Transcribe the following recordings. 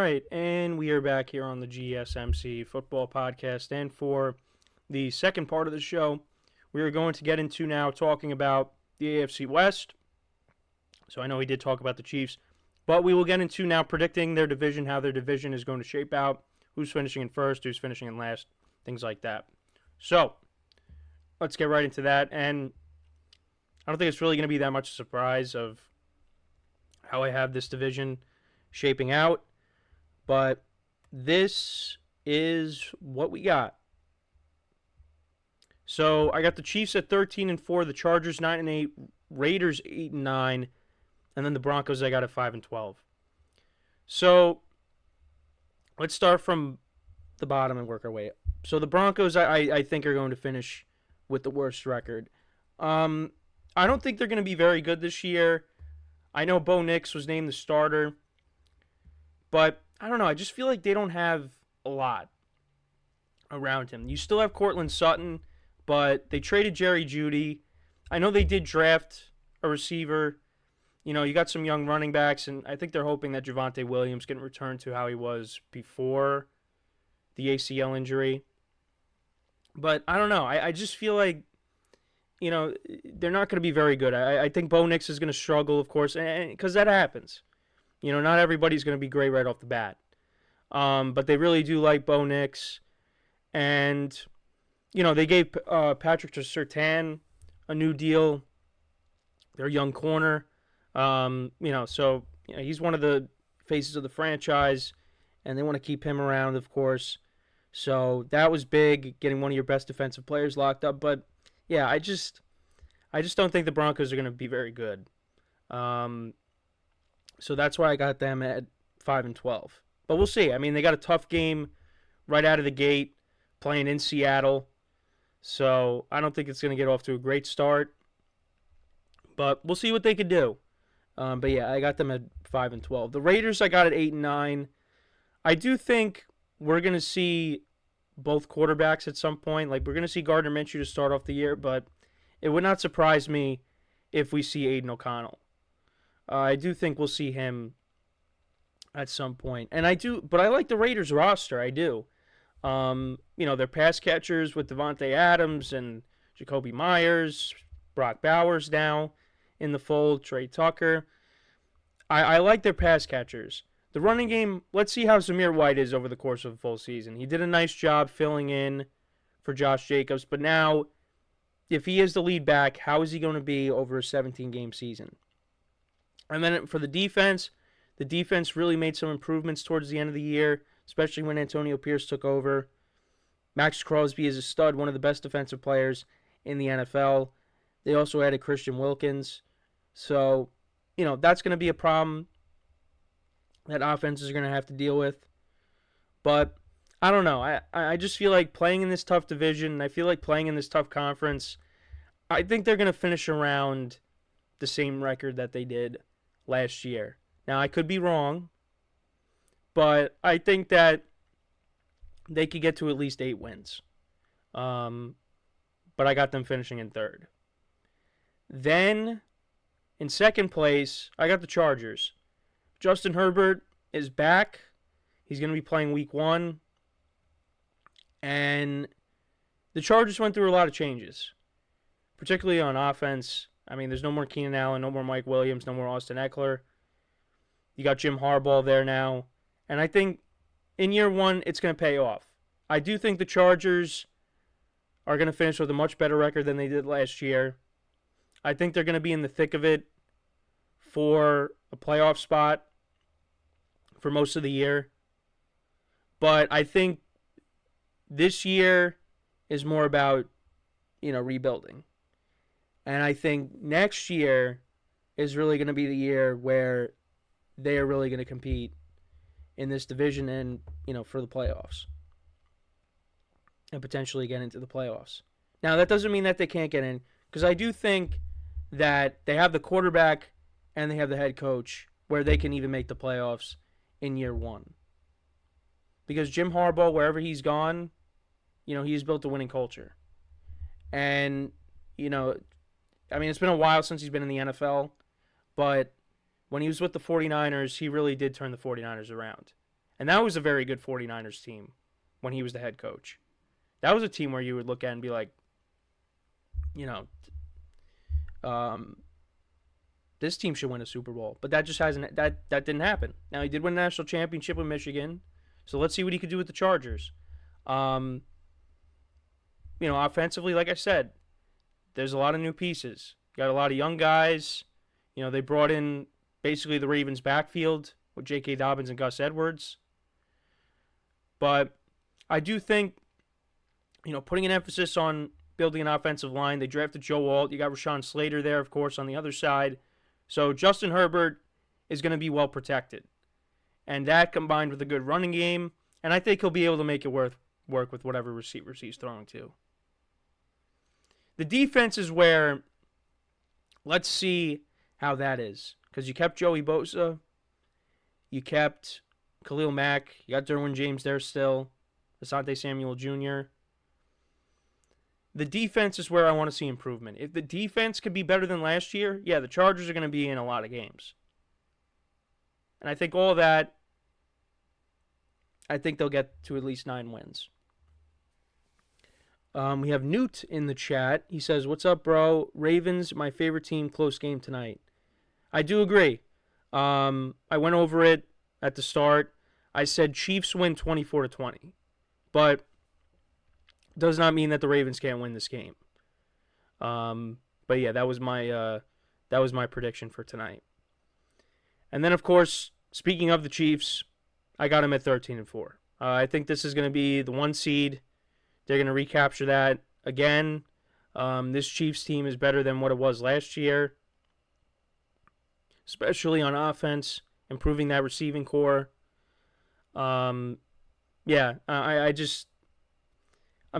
right, and we are back here on the GSMC football podcast. And for the second part of the show, we are going to get into now talking about the AFC West. So I know we did talk about the Chiefs, but we will get into now predicting their division, how their division is going to shape out, who's finishing in first, who's finishing in last, things like that. So let's get right into that. And I don't think it's really going to be that much surprise of how I have this division shaping out. But this is what we got. So I got the Chiefs at 13-4, the Chargers 9-8, Raiders 8-9, and then the Broncos I got at 5-12. So let's start from the bottom and work our way up. So the Broncos I think are going to finish with the worst record. I don't think they're going to be very good this year. I know Bo Nix was named the starter, but I don't know. I just feel like they don't have a lot around him. You still have Cortland Sutton, but they traded Jerry Jeudy. I know they did draft a receiver. You know, you got some young running backs, and I think they're hoping that Javonte Williams can return to how he was before the ACL injury. But I don't know. I just feel like, you know, they're not going to be very good. I think Bo Nix is going to struggle, of course, because that happens. You know, not everybody's going to be great right off the bat. But they really do like Bo Nix. And, you know, they gave Patrick Surtain a new deal. Their young corner. He's one of the faces of the franchise. And they want to keep him around, of course. So that was big, getting one of your best defensive players locked up. But, yeah, I just don't think the Broncos are going to be very good. So that's why I got them at 5-12. But we'll see. I mean, they got a tough game right out of the gate, playing in Seattle. So I don't think it's going to get off to a great start. But we'll see what they could do. But yeah, I got them at 5-12. The Raiders I got at 8-9. I do think we're going to see both quarterbacks at some point. Like, we're going to see Gardner Minshew to start off the year, but it would not surprise me if we see Aiden O'Connell. I do think we'll see him at some point. And but I like the Raiders roster. I do. Their pass catchers with Devontae Adams and Jacoby Myers, Brock Bowers now in the fold, Trey Tucker. I like their pass catchers. The running game, let's see how Zamir White is over the course of a full season. He did a nice job filling in for Josh Jacobs, but now, if he is the lead back, how is he going to be over a 17-game season? And then for the defense really made some improvements towards the end of the year, especially when Antonio Pierce took over. Max Crosby is a stud, one of the best defensive players in the NFL. They also added Christian Wilkins. So, that's going to be a problem that offenses are going to have to deal with. But I don't know. I just feel like playing in this tough division, I feel like playing in this tough conference, I think they're going to finish around the same record that they did last year. Now, I could be wrong, but I think that they could get to at least 8 wins. But I got them finishing in third. Then, in second place, I got the Chargers. Justin Herbert is back. He's going to be playing week 1. And the Chargers went through a lot of changes, particularly on offense. I mean, there's no more Keenan Allen, no more Mike Williams, no more Austin Eckler. You got Jim Harbaugh there now. And I think in year 1, it's going to pay off. I do think the Chargers are going to finish with a much better record than they did last year. I think they're going to be in the thick of it for a playoff spot for most of the year. But I think this year is more about, rebuilding. And I think next year is really going to be the year where they are really going to compete in this division and, for the playoffs. And potentially get into the playoffs. Now, that doesn't mean that they can't get in, because I do think that they have the quarterback and they have the head coach where they can even make the playoffs in year 1. Because Jim Harbaugh, wherever he's gone, he's built a winning culture. And, it's been a while since he's been in the NFL, but when he was with the 49ers, he really did turn the 49ers around. And that was a very good 49ers team when he was the head coach. That was a team where you would look at and be like, you know, this team should win a Super Bowl. But that just hasn't, that didn't happen. Now, he did win a national championship with Michigan. So let's see what he could do with the Chargers. Offensively, like I said, there's a lot of new pieces. Got a lot of young guys. They brought in basically the Ravens' backfield with J.K. Dobbins and Gus Edwards. But I do think, putting an emphasis on building an offensive line. They drafted Joe Alt. You got Rashawn Slater there, of course, on the other side. So Justin Herbert is going to be well protected. And that combined with a good running game, and I think he'll be able to make it work with whatever receivers he's throwing to. The defense is where, let's see how that is. Because you kept Joey Bosa. You kept Khalil Mack. You got Derwin James there still. Asante Samuel Jr. The defense is where I want to see improvement. If the defense could be better than last year, yeah, the Chargers are going to be in a lot of games. And I think all that, I think they'll get to at least 9 wins. We have Newt in the chat. He says, "What's up, bro? Ravens, my favorite team, close game tonight." I do agree. I went over it at the start. I said Chiefs win 24-20. But does not mean that the Ravens can't win this game. But yeah, that was my prediction for tonight. And then, of course, speaking of the Chiefs, I got them at 13-4. I think this is going to be the 1 seed. They're going to recapture that again. This Chiefs team is better than what it was last year, especially on offense, improving that receiving core. I'm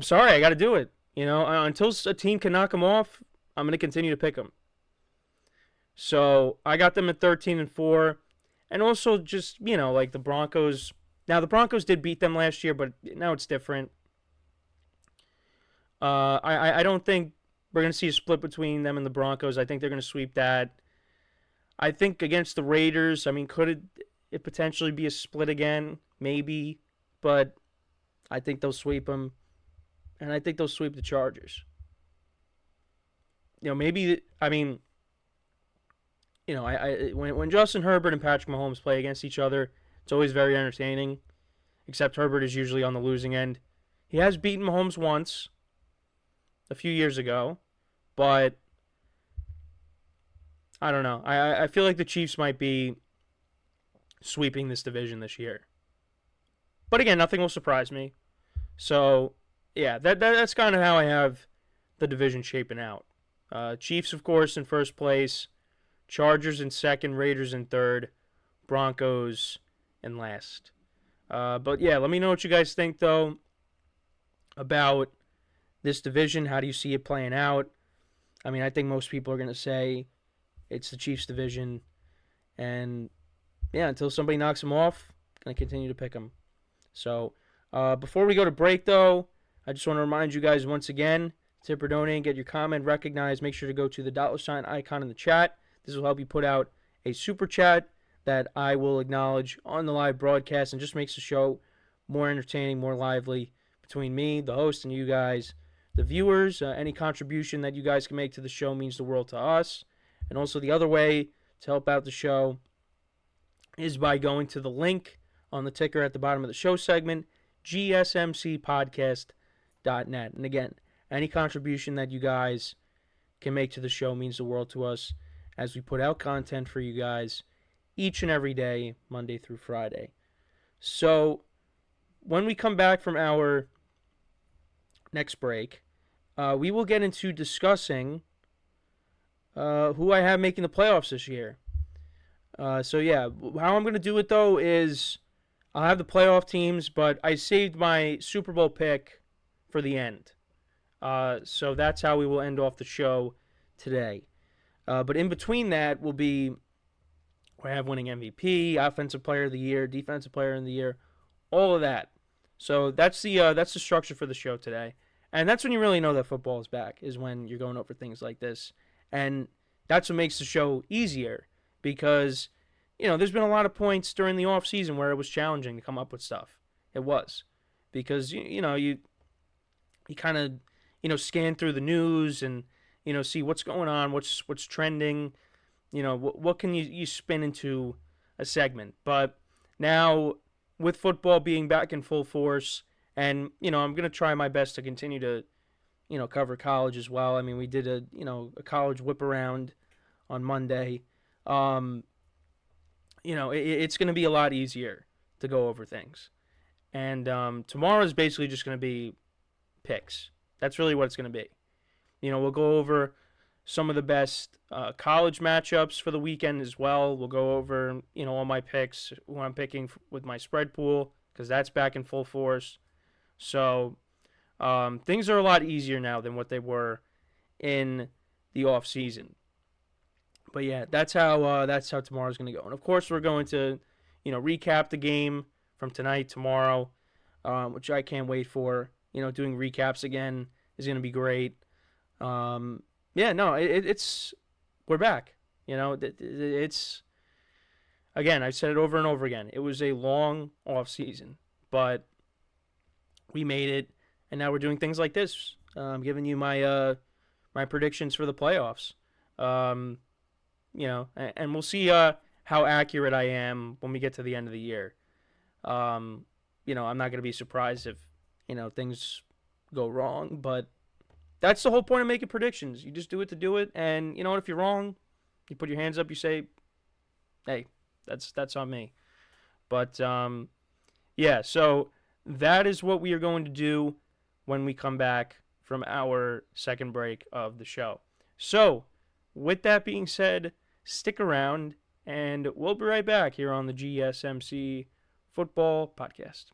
sorry, I got to do it. Until a team can knock them off, I'm going to continue to pick them. So I got them at 13-4, and also just like the Broncos. Now the Broncos did beat them last year, but now it's different. I don't think we're going to see a split between them and the Broncos. I think they're going to sweep that. I think against the Raiders, could it potentially be a split again? Maybe, but I think they'll sweep them. And I think they'll sweep the Chargers. When Justin Herbert and Patrick Mahomes play against each other, it's always very entertaining. Except Herbert is usually on the losing end. He has beaten Mahomes once, a few years ago, but I don't know. I feel like the Chiefs might be sweeping this division this year. But again, nothing will surprise me. So yeah, that's kind of how I have the division shaping out. Chiefs, of course, in first place. Chargers in second. Raiders in third. Broncos in last. But yeah, let me know what you guys think, though, about this division. How do you see it playing out? I think most people are going to say it's the Chiefs division. And yeah, until somebody knocks them off, I'm going to continue to pick them. So before we go to break, though, I just want to remind you guys once again, tip or donate, get your comment recognized. Make sure to go to the $ icon in the chat. This will help you put out a super chat that I will acknowledge on the live broadcast and just makes the show more entertaining, more lively between me, the host, and you guys, the viewers. Any contribution that you guys can make to the show means the world to us. And also the other way to help out the show is by going to the link on the ticker at the bottom of the show segment, GSMCPodcast.net. And again, any contribution that you guys can make to the show means the world to us as we put out content for you guys each and every day, Monday through Friday. So when we come back from our next break, we will get into discussing who I have making the playoffs this year. So yeah, how I'm going to do it, though, is I'll have the playoff teams, but I saved my Super Bowl pick for the end. So that's how we will end off the show today. But in between that will be I have winning MVP, Offensive Player of the Year, Defensive Player of the Year, all of that. So that's the structure for the show today. And that's when you really know that football is back, is when you're going over things like this. And that's what makes the show easier, because there's been a lot of points during the off season where it was challenging to come up with stuff. It was because you kind of scan through the news and see what's going on, what's trending. What can you spin into a segment. But now with football being back in full force, and I'm gonna try my best to continue to cover college as well. I mean, we did a college whip around on Monday. Um, it's going to be a lot easier to go over things. And tomorrow is basically just going to be picks. That's really what it's going to be. We'll go over some of the best college matchups for the weekend as well. We'll go over, all my picks, who I'm picking with my spread pool, because that's back in full force. So things are a lot easier now than what they were in the off season. But yeah, that's how tomorrow's going to go. And of course, we're going to, recap the game from tonight, tomorrow, which I can't wait for. Doing recaps again is going to be great. Yeah, no, it's we're back. It's again, I've said it over and over again. It was a long off season, but we made it, and now we're doing things like this. I'm giving you my predictions for the playoffs. Um, and we'll see how accurate I am when we get to the end of the year. I'm not going to be surprised if things go wrong, but that's the whole point of making predictions. You just do it to do it, and if you're wrong, you put your hands up. You say, "Hey, that's on me." But yeah, so that is what we are going to do when we come back from our second break of the show. So, with that being said, stick around, and we'll be right back here on the GSMC Football Podcast.